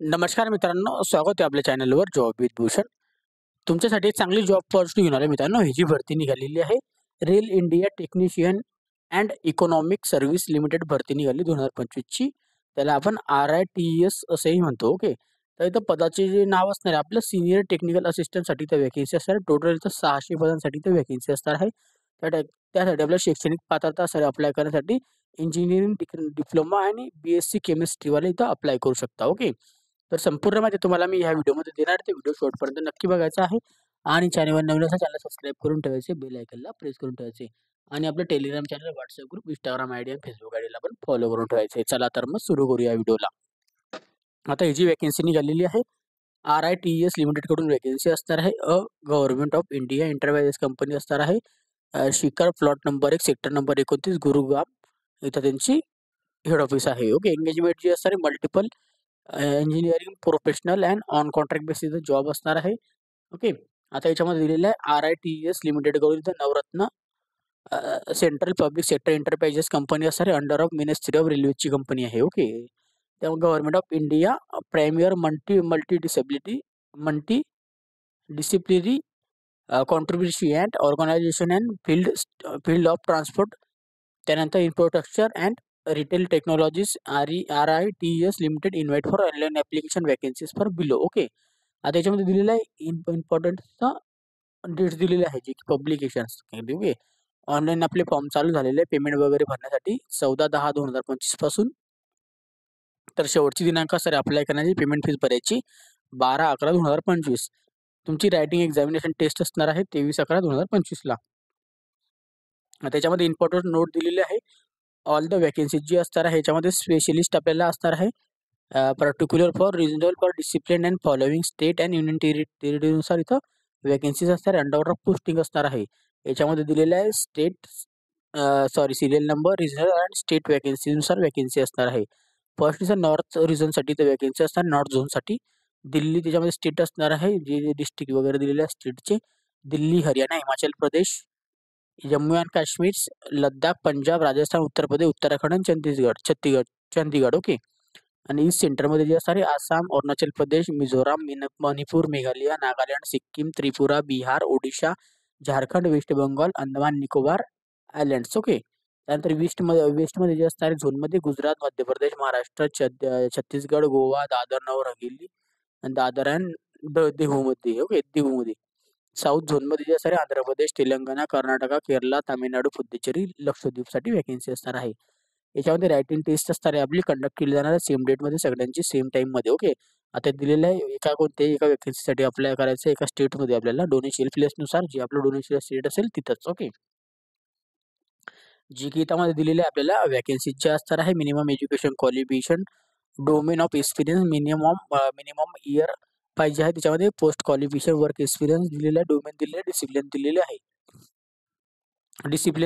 नमस्कार मित्रांनो, स्वागत आहे आपल्या चॅनलवर जॉब विथ भूषण. तुमच्यासाठी एक चांगली जॉब अपॉर्च्युनिटी घेऊन आलो मित्रांनो. ही जी भरती निघालेली आहे, rail India technician and economic service limited भरती निघाली 2025 ची. त्याला आपण RITES असंही म्हणतो. ओके. तर इथं पदाचे जे नाव असणार आहे आपलं सिनियर टेक्निकल असिस्टंटसाठी तर व्हॅकन्सी असणार आहे. टोटल इथं 600 पदांसाठी तर व्हॅकन्सी असणार आहे. त्यासाठी आपल्याला शैक्षणिक पात्रता असणार अप्लाय करण्यासाठी इंजिनिअरिंग डिप्लोमा आणि BSc केमिस्ट्रीवाले इथं अप्लाय करू शकता. ओके. तर संपूर्ण माहिती तुम्हाला मी ह्या व्हिडिओमध्ये देणार आहे. ते व्हिडिओ शेवटपर्यंत नक्की बघायचा आहे आणि चॅनलवर नवीन असेल चॅनल सबस्क्राईब करून ठेवायचे, बेल आयकॉनला प्रेस करून ठेवायचे आणि आपलं Telegram channel, WhatsApp group, Instagram ID आणि फेसबुक आयडीला पण फॉलो करून ठेवायचे. चला तर मग सुरू करूया व्हिडिओला. आता ही जी व्हॅकन्सी निघालेली आहे, RITES लिमिटेडकडून व्हॅकन्सी असणार आहे. Government of India enterprises company असणार आहे. शिखर plot number 1 sector number 29 Gurugram इथं त्यांची हेड ऑफिस आहे. ओके. एंगेजमेंट जी असणार आहे multiple engineering professional and on contract basis job असणार आहे. ओके. आता याच्यामध्ये दिलेलं आहे RITES लिमिटेडकडून इथं Navratna central public sector enterprises company असणार आहे. अंडर ऑफ मिनिस्ट्री ऑफ रेल्वेची कंपनी आहे. ओके. त्यामुळे government of India premier multi disciplinary contribution and organisation and field of transport. त्यानंतर infrastructure and retail technologies RITES limited invite for online application vacancies for below. Okay. आता याच्यामध्ये दिलेलं आहे important dates दिलेले आहे जे की पब्लिकेशन्स. ओके. ऑनलाईन आपले फॉर्म चालू झालेले पेमेंट वगैरे भरण्यासाठी 14/10/2025 पासून. तर शेवटची दिनांक सर अप्लाय करण्याची पेमेंट फीस भरायची 12/11/2025. तुमची रायटिंग एक्झामिनेशन टेस्ट असणार आहे 23/11/2025 ला. त्याच्यामध्ये इम्पॉर्टंट नोट दिलेली आहे. ऑल द वॅकन्सीज जी असणार आहे ह्याच्यामध्ये स्पेशलिस्ट आपल्याला असणार आहे. Particular for regional for discipline and following state and union टेरिटरीनुसार इथं वॅकन्सीज असणार आहे. अंडर ऑफ पोस्टिंग असणार आहे. याच्यामध्ये दिलेलं आहे serial number, regional and state वॅकन्सीनुसार वॅकन्सी असणार आहे. फर्स्ट इज नॉर्थ रिजनसाठी तर वॅकन्सी असणार नॉर्थ झोनसाठी. दिल्ली त्याच्यामध्ये स्टेट असणार आहे. जे डिस्ट्रिक्ट वगैरे दिलेले आहे स्टेटचे दिल्ली, हरियाणा, हिमाचल प्रदेश, जम्मू अँड काश्मीर, लद्दाख, पंजाब, राजस्थान, उत्तर प्रदेश, उत्तराखंड आणि चंदीगड. ओके. आणि ईस्ट सेंटरमध्ये जे असणार आहे Assam, Arunachal Pradesh, Mizoram, Manipur, Meghalaya, Nagaland, Sikkim, Tripura, Bihar, Odisha, Jharkhand, waste Bengal, Andaman Nicobar islands. Okay. त्यानंतर वेस्टमध्ये जे असणार आहे झोनमध्ये Gujarat, Madhya Pradesh, Maharashtra, Chhattisgarh, Goa, Dadar Nagar Haveli, Dadar and देहूमध्ये. Okay. देहूमध्ये. South झोनमध्ये जे असणार आहे आंध्र प्रदेश, तेलंगणा, कर्नाटका, केरला, तामिळनाडू, पुद्दुचेरी, लक्षद्वीपसाठी वॅकन्सी असणार आहे. याच्यामध्ये रायटिंग टेस्ट असणार आहे आपली कंडक्ट केली जाणार आहे सेम डेटमध्ये सगळ्यांची सेम टाईममध्ये. ओके. आता दिलेलं आहे एका वॅकन्सीसाठी अप्लाय करायचं एका स्टेटमध्ये आपल्याला डोनेशियल प्लेसनुसार जे आपलं डोनेशियल स्टेट असेल तिथंच. ओके. जी की त्यामध्ये दिलेलं आहे आपल्याला वॅकन्सी जे असणार आहे minimum education qualification, domain of experience minimum year पाहिजे आहे. त्याच्यामध्ये पोस्ट क्वालिफिकेशन, वर्क एक्सपिरियन्स दिलेला आहे, डोमेन दिलेलं आहे, डिसिप्लिन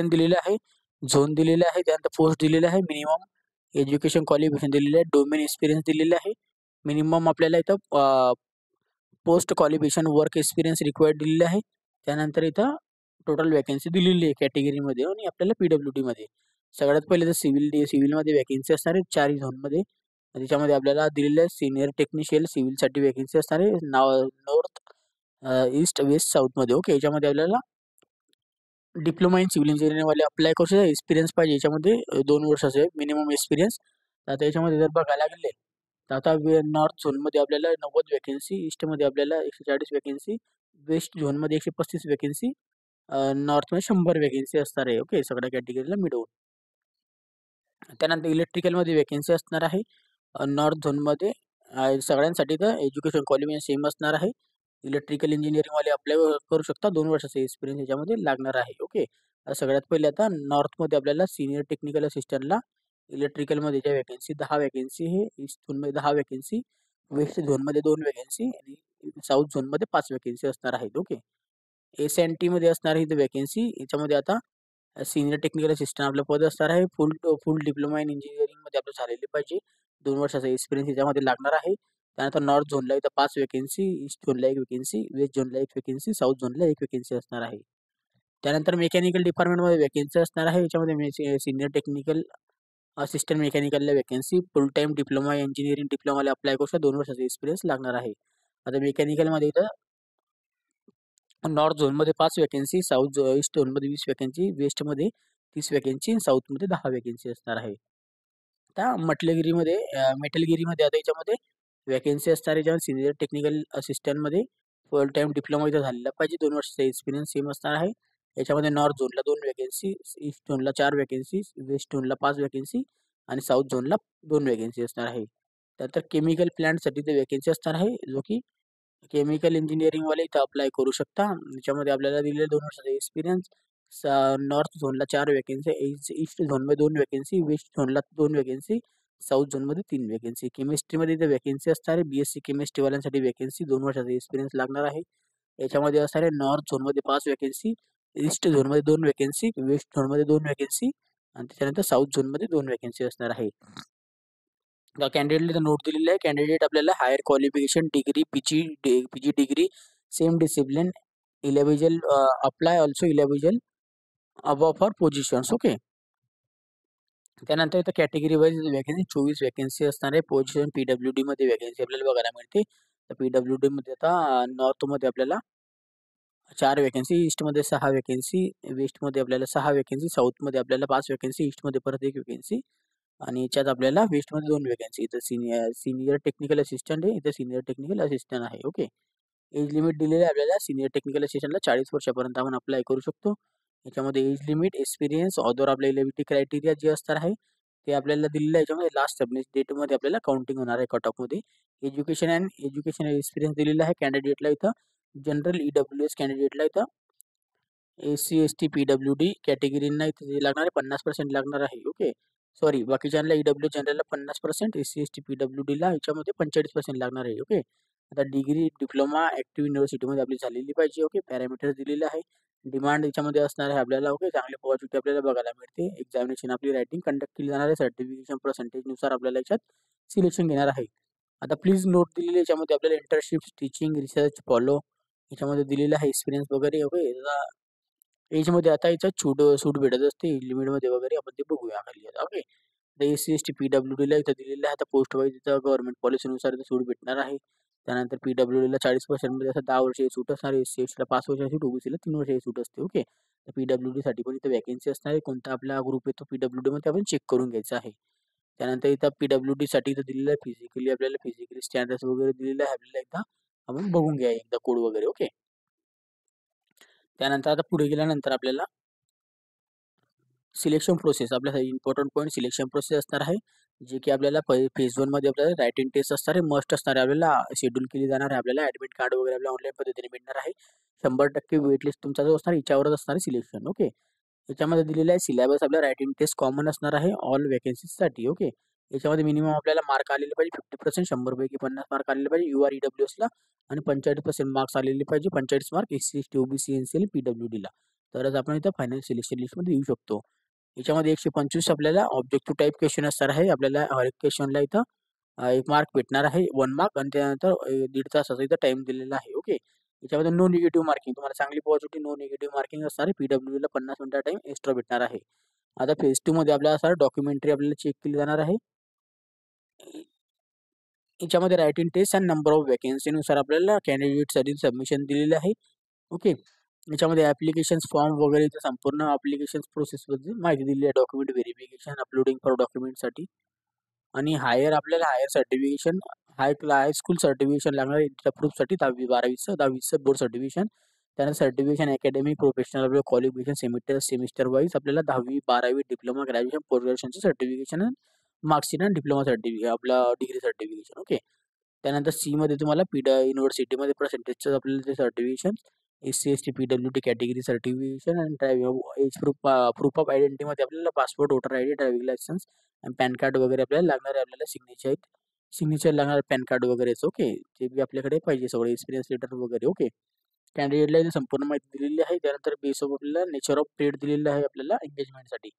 दिलेले आहे. झोन दिलेला आहे, त्यानंतर पोस्ट दिलेला आहे, मिनिमम एज्युकेशन क्वालिफिकेशन दिलेलं आहे, डोमेन एक्सपिरियन्स दिलेला आहे, मिनिमम आपल्याला इथं post qualification, work experience required दिलेलं आहे. त्यानंतर इथं टोटल वॅकन्सी दिलेली आहे कॅटेगरीमध्ये आणि आपल्याला PWD मध्ये. सगळ्यात पहिले तर सिव्हिलमध्ये वॅकन्सी असणार आहे 4 झोनमध्ये. त्याच्यामध्ये आपल्याला दिलेलं आहे सिनियर टेक्निशियन सिव्हिलसाठी वॅकन्सी असणार आहे नॉर्थ, ईस्ट, वेस्ट, साऊथमध्ये. ओके. याच्यामध्ये आपल्याला डिप्लोमा इन सिव्हिल इंजिनिअरिंगवाले अप्लाय करू शकता. एक्सपिरियन्स पाहिजे याच्यामध्ये 2 वर्षाचा आहे मिनिमम एक्सपिरियन्स. आता याच्यामध्ये जर बघायला गेले तर आता नॉर्थ झोनमध्ये आपल्याला 90 वॅकन्सी, ईस्टमध्ये आपल्याला 140 वॅकन्सी, वेस्ट झोनमध्ये 135 वॅकन्सी, नॉर्थमध्ये 100 वॅकन्सी असणार आहे. ओके. सगळ्या कॅटेगरीला मिळवून. त्यानंतर इलेक्ट्रिकलमध्ये वॅकन्सी असणार आहे नॉर्थ झोनमध्ये सगळ्यांसाठी तर एज्युकेशन क्वालिफिकेशन सेम असणार आहे. इलेक्ट्रिकल इंजिनिअरिंगवाले अप्लाय करू शकता. 2 वर्षाचा एक्सपिरियन्स याच्यामध्ये लागणार आहे. ओके. सगळ्यात पहिले आता नॉर्थमध्ये आपल्याला सिनियर टेक्निकल असिस्टंटला इलेक्ट्रिकलमध्ये ज्या वॅकन्सी 10 वॅकन्सी हे ईस्ट झोनमध्ये 10 वॅकन्सी, वेस्ट झोनमध्ये 2 वॅकन्सी आणि साऊथ झोनमध्ये 5 वॅकन्सी असणार आहेत. ओके. SNTमध्ये असणार आहे वॅकन्सी. याच्यामध्ये आता सिनियर टेक्निकल असिस्टंट आपलं पद असणार आहे. फुल डिप्लोमा इन इंजिनिअरिंगमध्ये आपलं झालेले पाहिजे. 2 वर्षाचा एक्सपिरियन्स याच्यामध्ये लागणार आहे. त्यानंतर नॉर्थ झोनला इथं 5 वॅकन्सी, ईस्ट झोनला 1 वॅकन्सी, वेस्ट झोनला 1 वॅकन्सी, साऊथ झोनला 1 वॅकन्सी असणार आहे. त्यानंतर मेकॅनिकल डिपार्टमेंटमध्ये वॅकन्सी असणार आहे. याच्यामध्ये सिनियर टेक्निकल असिस्टंट मेकॅनिकलला vacancy, full time diploma engineering डिप्लोमाला अप्लाय करू शकता, 2 वर्षाचा एक्सपिरियन्स लागणार आहे. आता मेकॅनिकलमध्ये इथं नॉर्थ झोनमध्ये 5 वॅकन्सी, साऊथ ईस्ट झोनमध्ये 20 वॅकन्सी, वेस्टमध्ये 30 वॅकन्सी, साऊथमध्ये 10 वॅकन्सी असणार आहे. आता मेटलगिरीमध्ये आता याच्यामध्ये वॅकन्सी असणार आहे. याच्यामध्ये सिनियर टेक्निकल असिस्टंटमध्ये फुल टाईम डिप्लोमा इथं झालेला पाहिजे, 2 वर्षाचा एक्सपिरियन्स सेम असणार आहे. याच्यामध्ये नॉर्थ झोनला 2 वॅकन्सी, ईस्ट झोनला 4 वॅकन्सी, वेस्ट झोनला 5 वॅकन्सी आणि साऊथ झोनला 2 वॅकन्सी असणार आहे. त्यानंतर केमिकल प्लांटसाठी ते वॅकन्सी असणार आहे, जो की केमिकल इंजिनिअरिंगवाले इथं अप्लाय करू शकता. याच्यामध्ये आपल्याला दिलेले 2 वर्षाचा एक्सपिरियन्स. नॉर्थ झोनला 4 वॅकन्सी, ईस्ट झोनमध्ये 2 वॅकन्सी, वेस्ट झोनला 2 वॅकन्सी, साऊथ झोनमध्ये 3 वॅकन्सी. केमिस्ट्रीमध्ये इथे वॅकन्सी असणार आहे. BSc केमिस्ट्रीवाल्यांसाठी वॅकन्सी 2 वर्षाचा एक्सपिरियन्स लागणार आहे. याच्यामध्ये असणार आहे नॉर्थ झोनमध्ये 5 वॅकन्सी, ईस्ट झोनमध्ये 2 वॅकन्सी, वेस्ट झोनमध्ये 2 वॅकन्सी आणि त्याच्यानंतर साऊथ झोनमध्ये 2 वॅकन्सी असणार आहे. कॅन्डिडेटला नोट दिलेली आहे. कॅन्डिडेट आपल्याला higher qualification degree, PG degree, same discipline, eligible apply also eligible above for positions. Okay. त्यानंतर इथं कॅटेगरी वाईज वॅकन्सी 24 वॅकन्सी असणार आहे. पोझिशन PWD मध्ये वॅकन्सी आपल्याला बघायला मिळते. तर PWD मध्ये आता नॉर्थमध्ये आपल्याला 4 वॅकन्सी, ईस्टमध्ये 6 वॅकन्सी, वेस्टमध्ये आपल्याला 6 वॅकन्सी, साऊथमध्ये आपल्याला 5 वॅकन्सी, ईस्टमध्ये परत 1 वॅकन्सी आणि याच्यात आपल्याला वेस्टमध्ये 2 वॅकन्सी. इथं सिनियर टेक्निकल असिस्टंट आहे, इथं सिनियर टेक्निकल असिस्टंट आहे. ओके. एज लिमिट दिलेली आहे आपल्याला. सिनियर टेक्निकल असिस्टंटला 40 वर्षापर्यंत आपण अप्लाय करू शकतो. याच्यामध्ये एज लिमिट, एक्सपिरियन्स, ऑदर आपल्या इलेबिलिटी क्रायटेरिया जे असणार आहे ते आपल्याला दिलेलं आहे. याच्यामध्ये लास्ट सबमिट डेटमध्ये आपल्याला काउंटिंग होणार आहे कट ऑफमध्ये. एज्युकेशन एक्सपिरियन्स दिलेला आहे कॅन्डिडेटला इथं. जनरल EWS कॅन्डिडेटला इथं SC ST PWD कॅटेगरींना इथे लागणार आहे 50% लागणार आहे. ओके. सॉरी, बाकीच्यांना EWS जनरलला 50%, SC ST PWDला याच्यामध्ये 45% लागणार आहे. ओके. आता डिग्री, डिप्लोमा ॲक्टिव्ह युनिव्हर्सिटीमध्ये आपली झालेली पाहिजे. ओके. पॅरामीटर्स दिलेले आहे. डिमांड याच्यामध्ये असणार आहे आपल्याला. ओके. चांगली पॉझिटिव्ह आपल्याला बघायला मिळते. एक्झामिनेशन आपली रायटिंग कंडक्ट केली जाणार आहे. सर्टिफिकेशन पर्सेंटेजनुसार आपल्याला याच्यात सिलेक्शन घेणार आहे. आता प्लीज नोट दिलेली याच्यामध्ये आपल्याला इंटर्नशिप, टीचिंग, रिसर्च, फॉलो याच्यामध्ये दिलेलं आहे एक्सपिरियन्स वगैरे. ओके. एजमध्ये आता याच्यात सूट भेटत असते लिमिटमध्ये वगैरे, आपण ते बघूया खाली. ओके. तर SC ST PWDला इथं दिलेलं आहे. आता पोस्ट वाईज इथं गव्हर्नमेंट पॉलिसीनुसार इथं सूट भेटणार आहे. त्यानंतर PWDला 40% मध्ये असं 10 वर्षाची सूट असणार आहे. SC STला 5 वर्षाची सूट, OBCला 3 वर्षाची सूट असते. ओके. तर PWDसाठी पण इथं वॅकन्सी असणार आहे. कोणता आपला ग्रुप येतो PWD मध्ये आपण चेक करून घ्यायचं आहे. त्यानंतर इथं PWDसाठी इथं दिलेलं आहे फिजिकली, आपल्याला फिजिकली स्टँडर्ड्स वगैरे दिलेलं आहे आपल्याला. एकदा आपण बघून घ्या एकदा कोड वगैरे. ओके. त्यानंतर आता पुढे गेल्यानंतर आपल्याला सिलेक्शन प्रोसेस, आपल्याला इम्पॉर्टंट पॉईंट सिलेक्शन प्रोसेस असणार आहे, जे की आपल्याला फेज 1 मध्ये आपल्याला रायटिंग टेस्ट असणार आहे, मस्ट असणार आहे. आपल्याला शेड्यूल केली जाणार आहे. आपल्याला ॲडमिट कार्ड वगैरे आपल्याला ऑनलाईन पद्धतीने मिळणार आहे. 100% वेटलिस्ट तुमचा जो असणार याच्यावरच असणार आहे सिलेक्शन. ओके. याच्यामध्ये दिलेलं आहे सिलेबस. आपल्या रायटिंग टेस्ट कॉमन असणार आहे ऑल वॅकन्सीजसाठी. ओके. याच्यामध्ये मिनिमम आपल्याला मार्क आलेले पाहिजे 50%, 100 पैकी 50 मार्क आलेले पाहिजे UR EWSला आणि 45% मार्क्स आलेले पाहिजे, 45 mark SC ST OBC NCL PWDला. तरच आपण इथं फायनल सिलेक्शन लिस्टमध्ये येऊ शकतो. याच्यामध्ये 125 आपल्याला ऑब्जेक्टिव्ह टाईप क्वेश्चन असणार आहे. आपल्याला हर एक क्वेश्चनला इथं 1 मार्क भेटणार आहे, 1 मार्क आणि त्यानंतर 1.5 तासाचा इथं टाइम दिलेला आहे. ओके. याच्यामध्ये नो निगेटिव्ह मार्किंग, तुम्हाला चांगली पॉझिटिव्ह नो निगेटिव्ह मार्किंग असणार आहे. PWDला 50 मिनिटं टाइम एक्स्ट्रा भेटणार आहे. आता फेज 2 मध्ये आपल्याला असणार डॉक्युमेंटरी आपल्याला चेक केली जाणार आहे. याच्यामध्ये रायटिंग टेस्ट आणि नंबर ऑफ वॅकन्सीनुसार आपल्याला कॅन्डिडेटसाठी सबमिशन दिलेले आहे. ओके. याच्यामध्ये ॲप्लिकेशन्स फॉर्म वगैरे इथं संपूर्ण ॲप्लिकेशन्स प्रोसेसबद्दल माहिती दिली आहे. डॉक्युमेंट व्हेरिफिकेशन, अपलोडिंग फॉर डॉक्युमेंटसाठी आणि आपल्याला हायर सर्टिफिकेशन, हायस्कूल सर्टिफिकेशन लागणार आहे प्रूफसाठी 10वी 12वीचं बोर्ड सर्टिफिकेशन. त्यानंतर सर्टिफिकेशन अकॅडमिक प्रोफेशनल आपलं क्वालिफिकेशन सेमिस्टर वाईज आपल्याला 10वी 12वी डिप्लोमा ग्रॅज्युएशन पोस्ट ग्रॅज्युएशनचं सर्टिफिकेशन, मार्कशीट आणि डिप्लोमा सर्टिफिकेट आपला डिग्री सर्टिफिकेशन. ओके. त्यानंतर सीमध्ये तुम्हाला युनिव्हर्सिटीमध्ये पर्सेंटेजचं आपल्याला ते certification, SC ST PWD category certification आणि एज प्रूफ ऑफ आयडेंटिटीमध्ये आपल्याला passport, voter ID, driving licence आणि पॅन कार्ड वगैरे आपल्याला लागणार आहे. आपल्याला सिग्नेचर लागणार पॅन कार्ड वगैरेच. ओके. ते बी आपल्याकडे पाहिजे सगळं, एक्सपिरियन्स लेटर वगैरे. ओके. कॅन्डिडेटला इथे संपूर्ण माहिती दिलेली आहे. त्यानंतर बेस ऑफ आपल्याला नेचर ऑफ ट्रेड दिलेलं आहे आपल्याला एंगेजमेंटसाठी.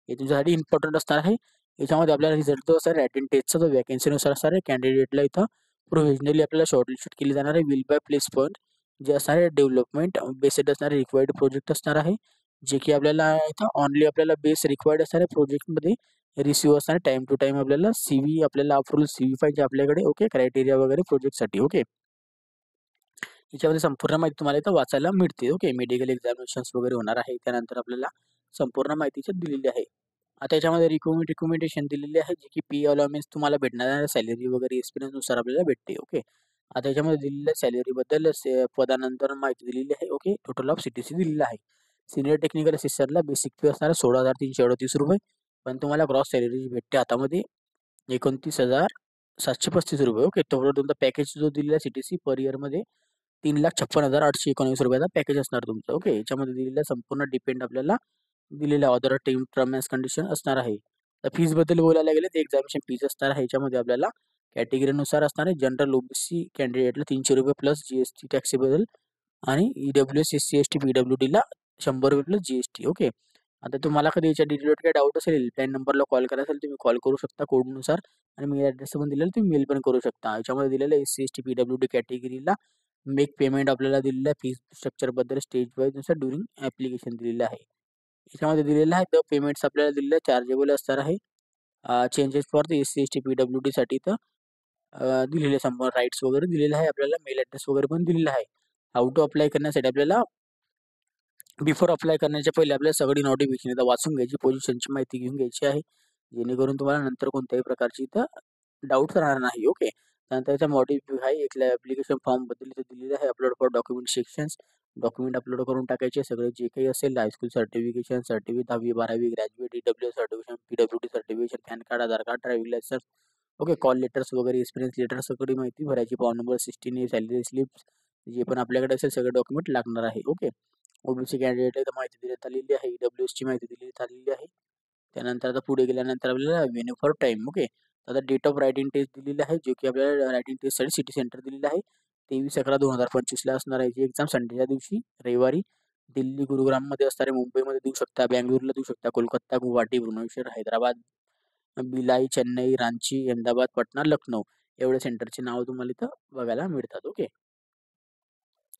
हे तुमच्यासाठी इम्पॉर्टंट असणार आहे. याच्यामध्ये आपल्याला रिझल्ट जो असणार रायटिंग टेस्टचा जो वॅकन्सीनुसार असणार आहे, कॅन्डिडेटला इथं प्रोव्हिजनली आपल्याला शॉर्टलिस्ट केली जाणार आहे. विल बाय प्लेस पॉईंट जे असणार आहे डेव्हलपमेंट बेस्ड असणारे रिक्वायर्ड प्रोजेक्ट असणार आहे. जे की आपल्याला इथं ऑनली आपल्याला बेस रिक्वायर्ड असणाऱ्या प्रोजेक्टमध्ये रिसिव्ह असणारे टाइम टू टाइम आपल्याला CV आपल्याला अप्रूव्हल CV पाहिजे आपल्याकडे. ओके, क्रायटेरिया वगैरे प्रोजेक्टसाठी. ओके, याच्यामध्ये संपूर्ण माहिती तुम्हाला इथं वाचायला मिळते. ओके, मेडिकल एक्झामिनेशन्स वगैरे होणार आहे. त्यानंतर आपल्याला संपूर्ण माहिती इथं दिलेली आहे. आता याच्यामध्ये रिकमेंडेशन दिलेली आहे, जे की पी अलाउन्स तुम्हाला भेटणाऱ्या सॅलरी वगैरे एक्सपिरियन्सनुसार आपल्याला भेटते. ओके, आता याच्यामध्ये दिलेल्या सॅलरीबद्दल पदानंतर माहिती दिलेली आहे. ओके, टोटल ऑफ CTC दिलेला आहे. सीनियर टेक्निकल असिस्टंटला बेसिक पे असणार 16,338 रुपये, पण तुम्हाला ग्रॉस सॅलरी जी भेटते हातामध्ये 29,735 रुपये. ओके, टोटल तुमचा पॅकेज जो दिलेला आहे CTC पर इयरमध्ये 3,56,819 रुपयाचा पॅकेज असणार तुमचं. ओके, याच्यामध्ये दिलेला संपूर्ण डिपेंड आपल्याला दिलेल्या अदर टर्म एंड कंडिशन असणार आहे. तर फीजबद्दल बोलायला गेले तर एक्झामिनेशन फीज असणार आहे. याच्यामध्ये आपल्याला कॅटेगरीनुसार असणार आहे. जनरल OBC कॅन्डिडेटला 300 रुपये प्लस GST टॅक्सेबल आणि EWS SC ST PWDला 100 रुपये प्लस GST. ओके, आता तुम्हाला कधी याच्या डिटेलवर काही डाऊट असेल, हेल्पलाईन नंबरला कॉल करायचा असेल तुम्ही कॉल करू शकता कोडनुसार, आणि मेल ॲड्रेस पण दिलेला तुम्ही मेल पण करू शकता. याच्यामध्ये दिलेलं SC ST PWD कॅटेगरीला मेक पेमेंट आपल्याला दिलेलं आहे. फीज स्ट्रक्चरबद्दल स्टेज वाईज नुसार ड्युरिंग ॲप्लिकेशन दिलेलं आहे. याच्यामध्ये दिलेलं आहे द पेमेंट्स आपल्याला दिलेलं आहे चार्जेबल असणार आहे. Changes for the SC ST PWDसाठी तर दिलेले संपूर्ण राईट्स वगैरे दिलेले आहे. आपल्याला मेल ॲड्रेस वगैरे पण दिलेला आहे. हाऊ टू अप्लाय करण्यासाठी आपल्याला बिफोर अप्लाय करण्याच्या पहिले आपल्याला सगळी नोटिफिकेशन इथं वाचून घ्यायची, पोझिशनची माहिती घेऊन घ्यायची आहे, जेणेकरून तुम्हाला नंतर कोणत्याही प्रकारची इथं डाऊट राहणार नाही. ओके, त्यानंतर याचा मॉडिफाय आहे एक ॲप्लिकेशन फॉर्मबद्दल इथं दिलेलं आहे. Upload for document sections, document upload करून टाकायचे सगळे जे काही असेल, हायस्कूल सर्टिफिकेशन, 10वी 12वी graduate, EWS certification, PWD certification, PAN card, Aadhaar card, driving licence. Okay, call letters वगैरे, एक्सपिरियन्स लेटर सगळी माहिती भरायची. फॉर्म नंबर 16, सॅलरी स्लिप्स जे पण आपल्याकडे असेल सगळे डॉक्युमेंट लागणार आहे. ओके, OBC कॅन्डिडेट माहिती देण्यात आलेली आहे. EWSची माहिती दिली आलेली आहे. त्यानंतर आता पुढे गेल्यानंतर आपल्याला व्हेन्यू फॉर टाईम. ओके, आता डेट ऑफ रायटिंग टेस्ट दिलेली आहे, जो की आपल्याला रायटिंग टेस्टसाठी सिटी सेंटर दिलेलं आहे. 23/11/2025ला असणार आहे. ही एक्झाम संडेच्या दिवशी रविवारी दिल्ली, गुरुग्राममध्ये असणार आहे. मुंबईमध्ये देऊ शकता, बँगलोरला देऊ शकता, कोलकाता, गुवाहाटी, भुवनेश्वर, हैदराबाद, भिलाई, चेन्नई, रांची, अहमदाबाद, पटना, लखनौ एवढ्या सेंटरची नावं तुम्हाला इथं बघायला मिळतात. ओके,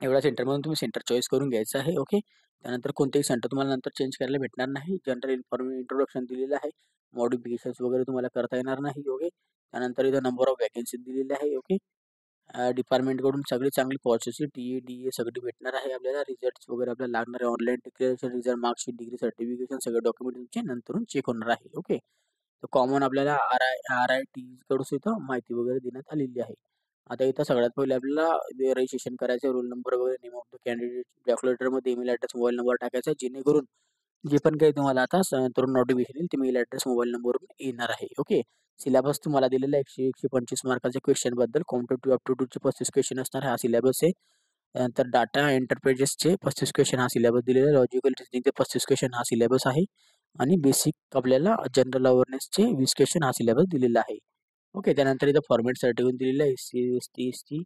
एवढ्या सेंटरमधून तुम्ही सेंटर चॉईस करून घ्यायचं आहे. ओके, त्यानंतर कोणतेही सेंटर तुम्हाला नंतर चेंज करायला भेटणार नाही. जनरल इंट्रोडक्शन दिलेलं आहे. मॉडिफिकेशन्स वगैरे तुम्हाला करता येणार नाही. ओके, त्यानंतर इथं नंबर ऑफ वॅकन्सी दिलेले आहे. ओके, डिपार्टमेंटकडून सगळी चांगली पॉलिसी TA DA सगळी भेटणार आहे आपल्याला. रिझल्ट्स वगैरे आपल्याला लागणार आहे. Online declaration, result, marksheet, degree certification सगळे डॉक्युमेंट तुमचे नंतरून चेक होणार आहे. ओके, तर कॉमन आपल्याला RIT कडून इथं माहिती वगैरे देण्यात आलेली आहे. आता इथं सगळ्यात पहिले आपल्याला रजिस्ट्रेशन करायचं, रोल नंबर वगैरे, नेम ऑफ द कॅन्डिडेट, कॅल्क्युलेटरमध्ये ईमेल ॲड्रेस, मोबाईल नंबर टाकायचा, जेणेकरून जे पण काही तुम्हाला आता नंतर नोटिफिकेशन येईल ते मेल ॲड्रेस, मोबाईल नंबरवरून येणार आहे. ओके, सिलेबस तुम्हाला दिलेला आहे 100-125 मार्काच्या क्वेश्चनबद्दल. कॉम्पिटेटिव्ह अप्टिट्यूडचे 35 क्वेश्चन असणार हा सिलेबस आहे. त्यानंतर डाटा एंटरप्राइजेसचे 35 क्वेश्चन हा सिलेबस दिलेला आहे. लॉजिकल रिझनिंगचे 35 क्वेश्चन हा सिलेबस आहे. आणि बेसिक आपल्याला जनरल अवेअरनेसचे 20 क्वेश्चन हा सिलेबस दिलेला आहे. ओके, त्यानंतर इथं फॉर्मॅट सर्टिफिकेट दिलेलं आहे SC ST ST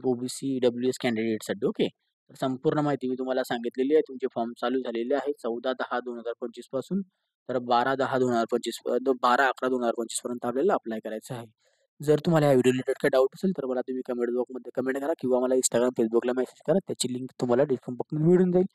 OBC EWS कॅन्डिडेटसाठी. ओके, तर संपूर्ण माहिती मी तुम्हाला सांगितलेली आहे. तुमचे फॉर्म चालू झालेले आहे 14/10/2025 पासून तर 12/10/2025 12/11/2025 पर्यंत आपल्याला अप्लाय करायचं आहे. जर तुम्हाला या व्हिडिओ रिलेटेड काही डाऊट असेल तर मला तुम्ही कमेंट बॉक्समध्ये कमेंट करा किंवा मला Instagram, Facebookला मेसेज करा. त्याची लिंक तुम्हाला डिस्क्रिप्शन बॉक्समध्ये मिळून जाईल.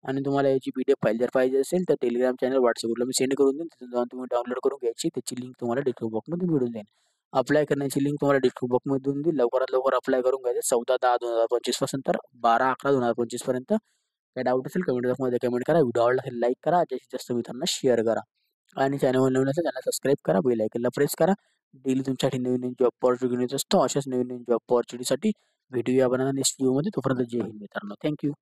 आणि तुम्हाला याची PDF फाईल जर पाहिजे असेल तर टेलिग्राम चॅनल, WhatsAppला मी सेंड करून देईन. तिथून जाऊन तुम्ही डाउनलोड करून घ्यायची. त्याची लिंक तुम्हाला डिस्क्रिप्शन बॉक्समध्ये मिळून जाईल. अप्लाय करण्याची लिंक तुम्हाला डिस्क्रिप्शन बॉक्समधून देईल. लवकरात लवकर अप्लाय करून घ्यायचं 14/10/2025 पासून तर 12/11/2025 पर्यंत. काही डाऊट असेल कमेंट बॉक्समध्ये कमेंट करा. व्हिडिओ आवडला असेल लाईक करा, जास्तीत जास्त मित्रांना शेअर करा आणि चॅनलवर नवीन असेल चॅनल सबस्क्राईब करा, बेल आयकनला प्रेस करा. डेली तुमच्यासाठी नवीन नवीन जॉब ऑपॉर्च्युनिटीज असतो. अशाच नवीन नवीन जॉब ऑपॉर्च्युनिटीसाठी व्हिडिओ या बनवणार नेक्स्ट व्हिडिओमध्ये. तोपर्यंत जय हिंद मित्रांनो. थँक्यू.